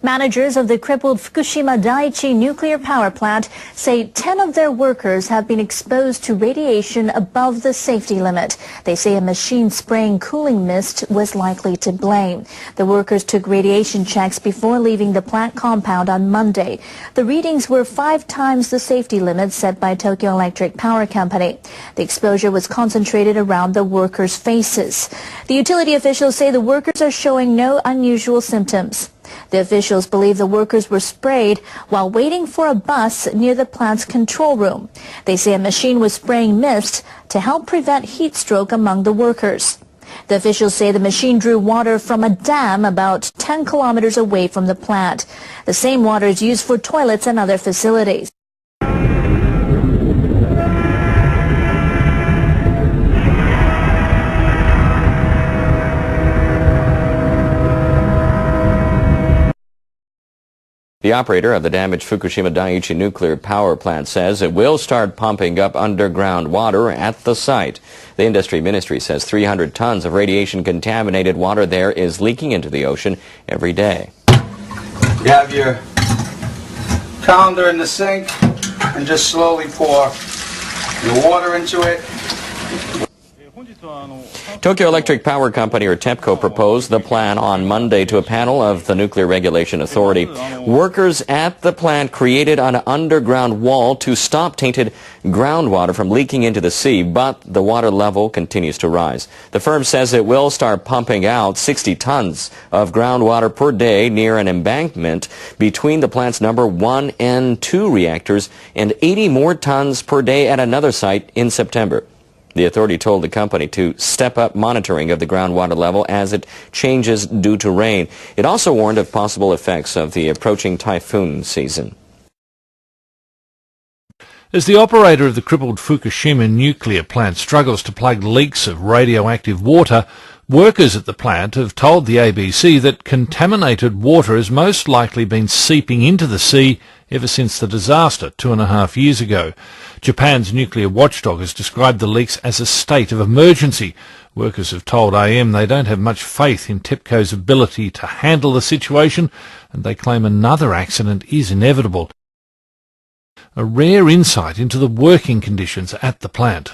Managers of the crippled Fukushima Daiichi nuclear power plant say 10 of their workers have been exposed to radiation above the safety limit. They say a machine spraying cooling mist was likely to blame. The workers took radiation checks before leaving the plant compound on Monday. The readings were 5 times the safety limit set by Tokyo Electric Power Company. The exposure was concentrated around the workers' faces. The utility officials say the workers are showing no unusual symptoms. The officials believe the workers were sprayed while waiting for a bus near the plant's control room. They say a machine was spraying mist to help prevent heat stroke among the workers. The officials say the machine drew water from a dam about 10 kilometers away from the plant. The same water is used for toilets and other facilities. The operator of the damaged Fukushima Daiichi nuclear power plant says it will start pumping up underground water at the site. The industry ministry says 300 tons of radiation-contaminated water there is leaking into the ocean every day. You have your colander in the sink and just slowly pour your water into it. Tokyo Electric Power Company, or TEPCO, proposed the plan on Monday to a panel of the Nuclear Regulation Authority. Workers at the plant created an underground wall to stop tainted groundwater from leaking into the sea, but the water level continues to rise. The firm says it will start pumping out 60 tons of groundwater per day near an embankment between the plant's number 1 and 2 reactors, and 80 more tons per day at another site in September. The authority told the company to step up monitoring of the groundwater level as it changes due to rain. It also warned of possible effects of the approaching typhoon season. As the operator of the crippled Fukushima nuclear plant struggles to plug leaks of radioactive water, workers at the plant have told the ABC that contaminated water has most likely been seeping into the sea ever since the disaster 2.5 years ago. Japan's nuclear watchdog has described the leaks as a state of emergency. Workers have told AM they don't have much faith in TEPCO's ability to handle the situation, and they claim another accident is inevitable. A rare insight into the working conditions at the plant.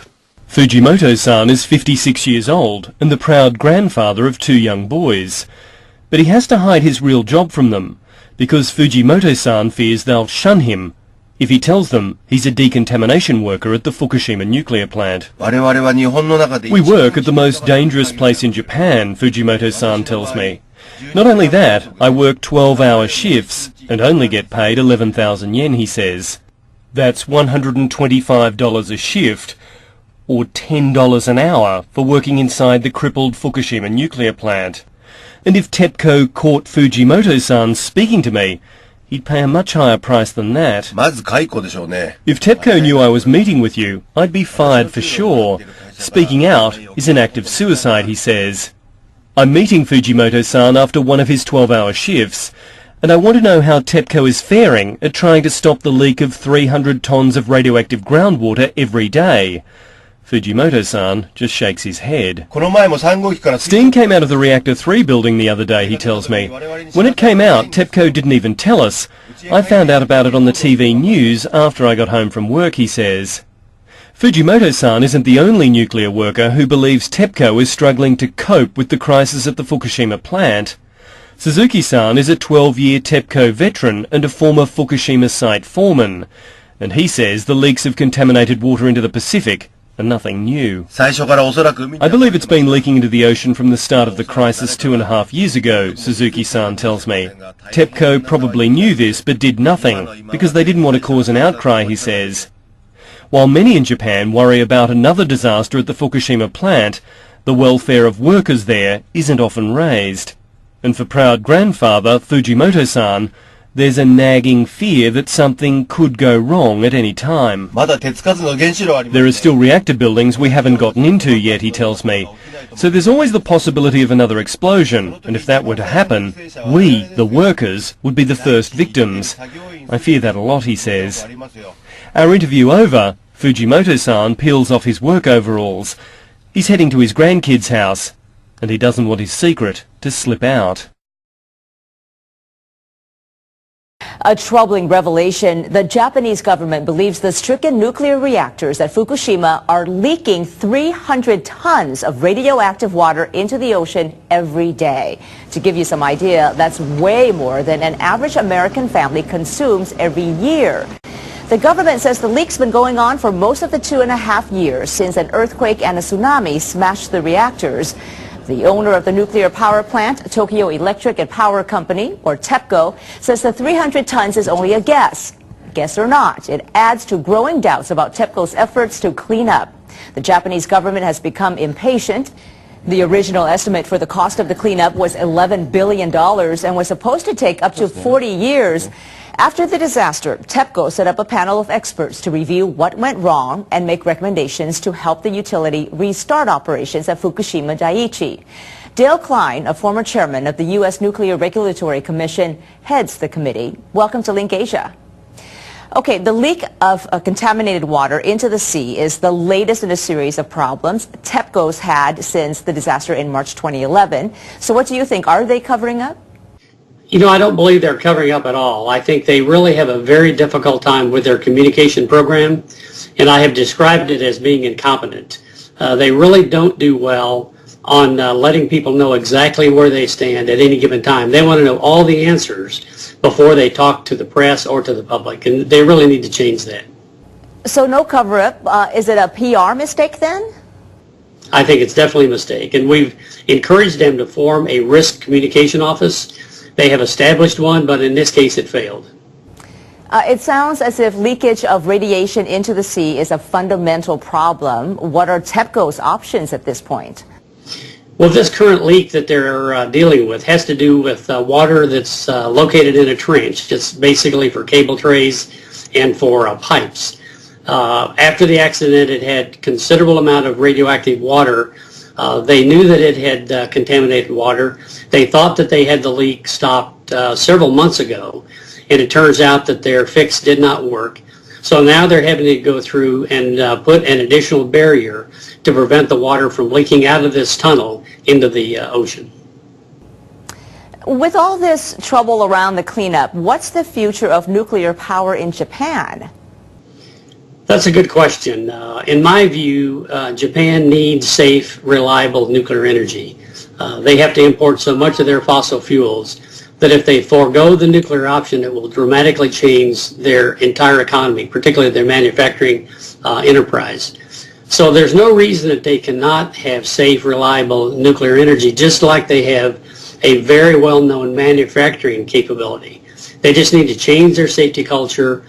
Fujimoto-san is 56 years old and the proud grandfather of 2 young boys. But he has to hide his real job from them, because Fujimoto-san fears they'll shun him if he tells them he's a decontamination worker at the Fukushima nuclear plant. We work at the most dangerous place in Japan, Fujimoto-san tells me. Not only that, I work 12-hour shifts and only get paid 11,000 yen, he says. That's $125 a shift, or $10 an hour for working inside the crippled Fukushima nuclear plant. And if TEPCO caught Fujimoto-san speaking to me, he'd pay a much higher price than that. If TEPCO knew I was meeting with you, I'd be fired for sure. Speaking out is an act of suicide, he says. I'm meeting Fujimoto-san after one of his 12-hour shifts, and I want to know how TEPCO is faring at trying to stop the leak of 300 tons of radioactive groundwater every day. Fujimoto-san just shakes his head. Steam came out of the Reactor 3 building the other day, he tells me. When it came out, TEPCO didn't even tell us. I found out about it on the TV news after I got home from work, he says. Fujimoto-san isn't the only nuclear worker who believes TEPCO is struggling to cope with the crisis at the Fukushima plant. Suzuki-san is a 12-year TEPCO veteran and a former Fukushima site foreman, and he says the leaks of contaminated water into the Pacific are nothing new. I believe it's been leaking into the ocean from the start of the crisis 2.5 years ago, Suzuki-san tells me. TEPCO probably knew this but did nothing because they didn't want to cause an outcry, he says. While many in Japan worry about another disaster at the Fukushima plant, the welfare of workers there isn't often raised. And for proud grandfather Fujimoto-san, there's a nagging fear that something could go wrong at any time. There are still reactor buildings we haven't gotten into yet, he tells me. So there's always the possibility of another explosion, and if that were to happen, we, the workers, would be the first victims. I fear that a lot, he says. Our interview over, Fujimoto-san peels off his work overalls. He's heading to his grandkid's house, and he doesn't want his secret to slip out. A troubling revelation. The Japanese government believes the stricken nuclear reactors at Fukushima are leaking 300 tons of radioactive water into the ocean every day. To give you some idea, that's way more than an average American family consumes every year. The government says the leak's been going on for most of the 2.5 years since an earthquake and a tsunami smashed the reactors. The owner of the nuclear power plant, Tokyo Electric and Power Company, or TEPCO, says the 300 tons is only a guess. Guess or not, it adds to growing doubts about TEPCO's efforts to clean up. The Japanese government has become impatient. The original estimate for the cost of the cleanup was $11 billion and was supposed to take up to 40 years. After the disaster, TEPCO set up a panel of experts to review what went wrong and make recommendations to help the utility restart operations at Fukushima Daiichi. Dale Klein, a former chairman of the U.S. Nuclear Regulatory Commission, heads the committee. Welcome to Link Asia. Okay, the leak of contaminated water into the sea is the latest in a series of problems TEPCO's had since the disaster in March 2011. So what do you think? Are they covering up? You know, I don't believe they're covering up at all. I think they really have a very difficult time with their communication program, and I have described it as being incompetent. They really don't do well on letting people know exactly where they stand at any given time. They want to know all the answers before they talk to the press or to the public, and they really need to change that. So no cover-up. Is it a PR mistake then? I think it's definitely a mistake, and we've encouraged them to form a risk communication office. They have established one, but in this case it failed. It sounds as if leakage of radiation into the sea is a fundamental problem. What are TEPCO's options at this point? Well, this current leak that they're dealing with has to do with water that's located in a trench. It's basically for cable trays and for pipes. After the accident, it had considerable amount of radioactive water. They knew that it had contaminated water. They thought that they had the leak stopped several months ago, and it turns out that their fix did not work. So now they're having to go through and put an additional barrier to prevent the water from leaking out of this tunnel into the ocean. With all this trouble around the cleanup, what's the future of nuclear power in Japan? That's a good question. In my view, Japan needs safe, reliable nuclear energy. They have to import so much of their fossil fuels that if they forego the nuclear option, it will dramatically change their entire economy, particularly their manufacturing enterprise. So there's no reason that they cannot have safe, reliable nuclear energy, just like they have a very well-known manufacturing capability. They just need to change their safety culture,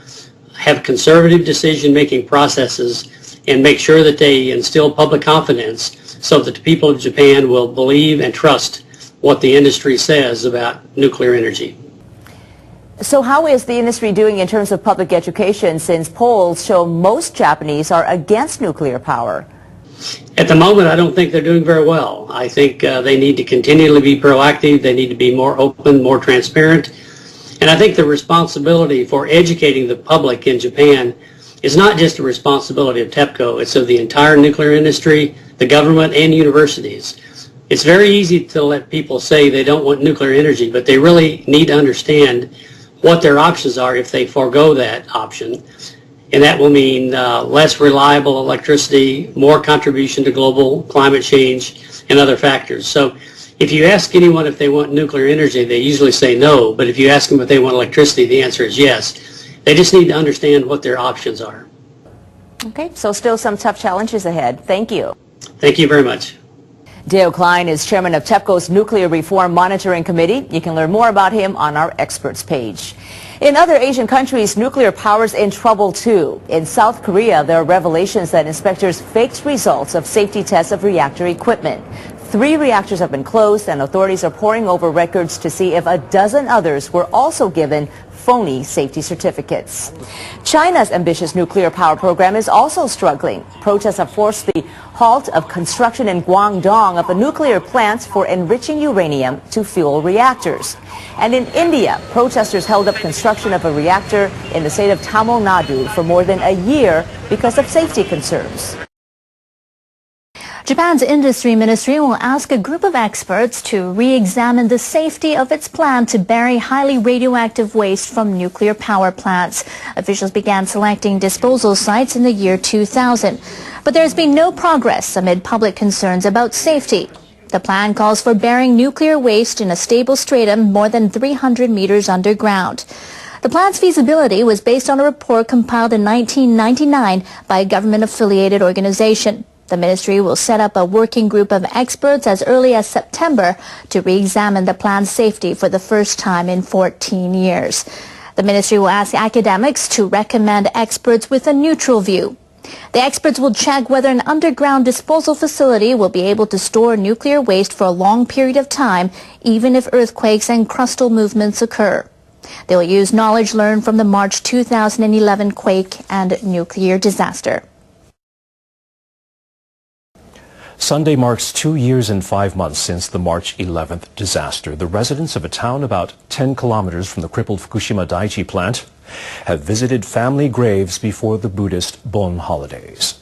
have conservative decision-making processes, and make sure that they instill public confidence so that the people of Japan will believe and trust what the industry says about nuclear energy. So how is the industry doing in terms of public education, since polls show most Japanese are against nuclear power? At the moment, I don't think they're doing very well. I think they need to continually be proactive. They need to be more open, more transparent. And I think the responsibility for educating the public in Japan is not just a responsibility of TEPCO, it's of the entire nuclear industry, the government, and universities. It's very easy to let people say they don't want nuclear energy, but they really need to understand what their options are if they forego that option. And that will mean less reliable electricity, more contribution to global climate change, and other factors. So if you ask anyone if they want nuclear energy, they usually say no. But if you ask them if they want electricity, the answer is yes. They just need to understand what their options are. Okay, so still some tough challenges ahead. Thank you. Thank you very much. Dale Klein is chairman of TEPCO's Nuclear Reform Monitoring Committee. You can learn more about him on our experts page. In other Asian countries, nuclear power's in trouble too. In South Korea, there are revelations that inspectors faked results of safety tests of reactor equipment. 3 reactors have been closed, and authorities are poring over records to see if a dozen others were also given phony safety certificates. China's ambitious nuclear power program is also struggling. Protests have forced the halt of construction in Guangdong of a nuclear plant for enriching uranium to fuel reactors. And in India, protesters held up construction of a reactor in the state of Tamil Nadu for more than a year because of safety concerns. Japan's industry ministry will ask a group of experts to re-examine the safety of its plan to bury highly radioactive waste from nuclear power plants. Officials began selecting disposal sites in the year 2000. But there's been no progress amid public concerns about safety. The plan calls for burying nuclear waste in a stable stratum more than 300 meters underground. The plan's feasibility was based on a report compiled in 1999 by a government-affiliated organization. The ministry will set up a working group of experts as early as September to re-examine the plan's safety for the first time in 14 years. The ministry will ask academics to recommend experts with a neutral view. The experts will check whether an underground disposal facility will be able to store nuclear waste for a long period of time, even if earthquakes and crustal movements occur. They will use knowledge learned from the March 2011 quake and nuclear disaster. Sunday marks 2 years and 5 months since the March 11th disaster. The residents of a town about 10 kilometers from the crippled Fukushima Daiichi plant have visited family graves before the Buddhist Bon holidays.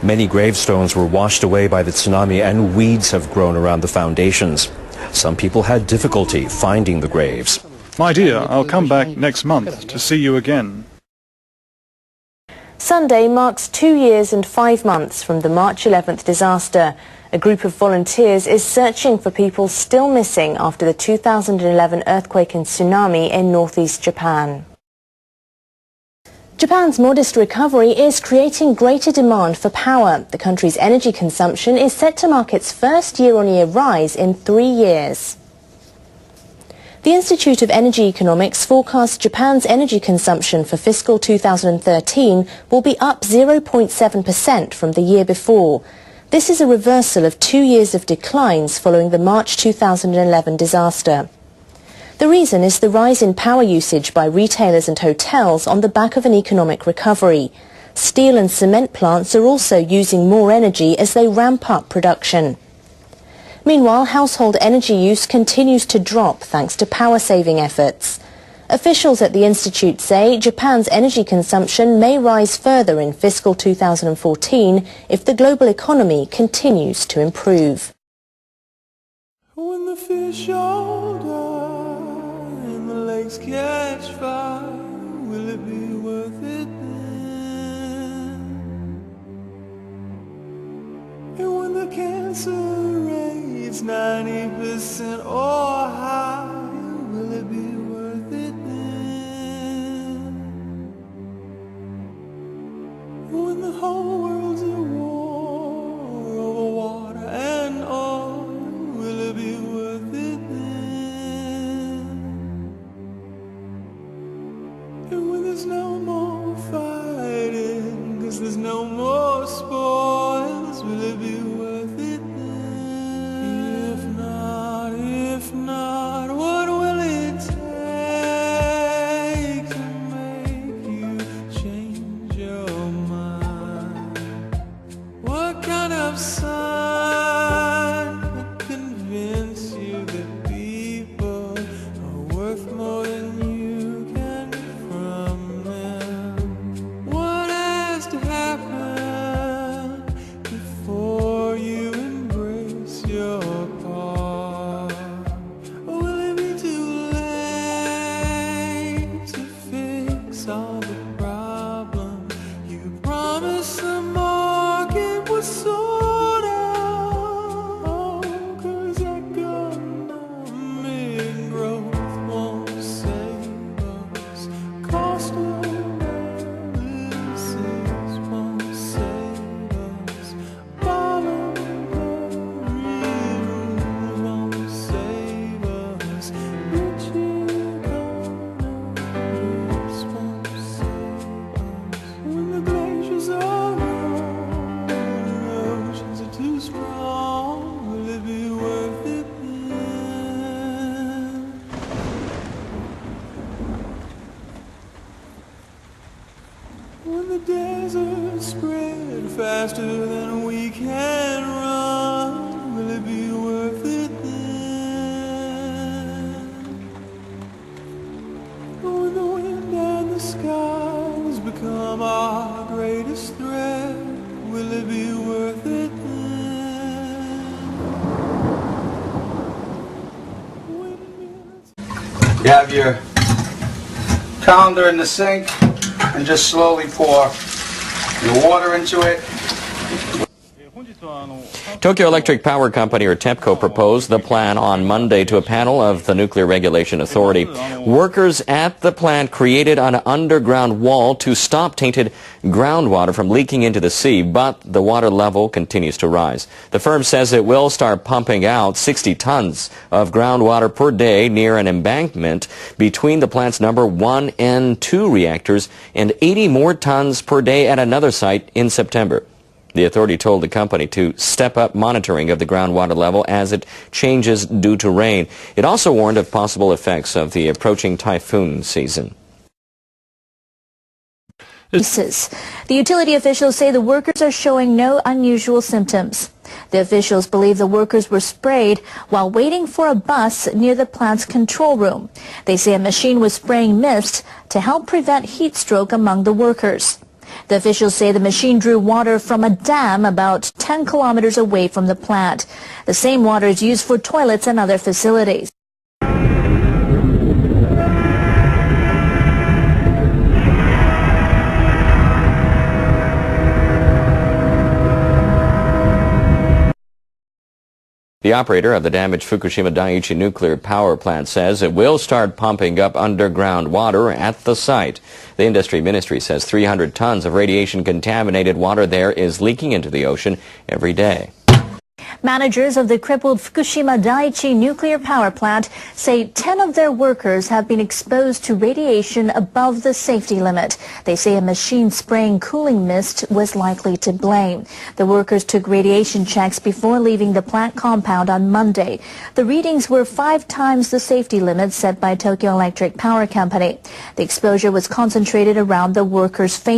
Many gravestones were washed away by the tsunami and weeds have grown around the foundations. Some people had difficulty finding the graves. My dear, I'll come back next month to see you again. Sunday marks 2 years and 5 months from the March 11th disaster. A group of volunteers is searching for people still missing after the 2011 earthquake and tsunami in northeast Japan. Japan's modest recovery is creating greater demand for power. The country's energy consumption is set to mark its first year-on-year rise in 3 years. The Institute of Energy Economics forecasts Japan's energy consumption for fiscal 2013 will be up 0.7% from the year before. This is a reversal of 2 years of declines following the March 2011 disaster. The reason is the rise in power usage by retailers and hotels on the back of an economic recovery. Steel and cement plants are also using more energy as they ramp up production. Meanwhile, household energy use continues to drop thanks to power-saving efforts. Officials at the Institute say Japan's energy consumption may rise further in fiscal 2014 if the global economy continues to improve. When the fish all die and the lakes catch fire, will it be worth it then? And when the cancer rate's 90% or higher, will it be worth it then? When the whole world's at war over water and oil, will it be worth it then? And when there's no more fighting, 'cause there's no more spoils, will it be worth it then? If not, what will it take to make you change your mind? What kind of sign would convince you that people are worth more than you can get from them? What has to happen before you embrace your part? Or will it be too late to fix all the problems you promised the market would sort out? 'Cause economic growth won't save us. Cost of analysis won't save us. Voluntary rules won't save us. Rich economists won't save us. When the glaciers are gone and the oceans are too strong, will it be worth it then? When the deserts spread faster than we can run, will it be worth it then? When the wind and the skies become our greatest threat, will it be worth it then? You have your colander in the sink and just slowly pour your water into it. Tokyo Electric Power Company, or TEPCO, proposed the plan on Monday to a panel of the Nuclear Regulation Authority. Workers at the plant created an underground wall to stop tainted groundwater from leaking into the sea, but the water level continues to rise. The firm says it will start pumping out 60 tons of groundwater per day near an embankment between the plant's number 1 and 2 reactors and 80 more tons per day at another site in September. The authority told the company to step up monitoring of the groundwater level as it changes due to rain. It also warned of possible effects of the approaching typhoon season. The utility officials say the workers are showing no unusual symptoms. The officials believe the workers were sprayed while waiting for a bus near the plant's control room. They say a machine was spraying mist to help prevent heat stroke among the workers. The officials say the machine drew water from a dam about 10 kilometers away from the plant. The same water is used for toilets and other facilities. The operator of the damaged Fukushima Daiichi nuclear power plant says it will start pumping up underground water at the site. The industry ministry says 300 tons of radiation-contaminated water there is leaking into the ocean every day. Managers of the crippled Fukushima Daiichi nuclear power plant say 10 of their workers have been exposed to radiation above the safety limit. They say a machine spraying cooling mist was likely to blame. The workers took radiation checks before leaving the plant compound on Monday. The readings were 5 times the safety limit set by Tokyo Electric Power Company. The exposure was concentrated around the workers' face.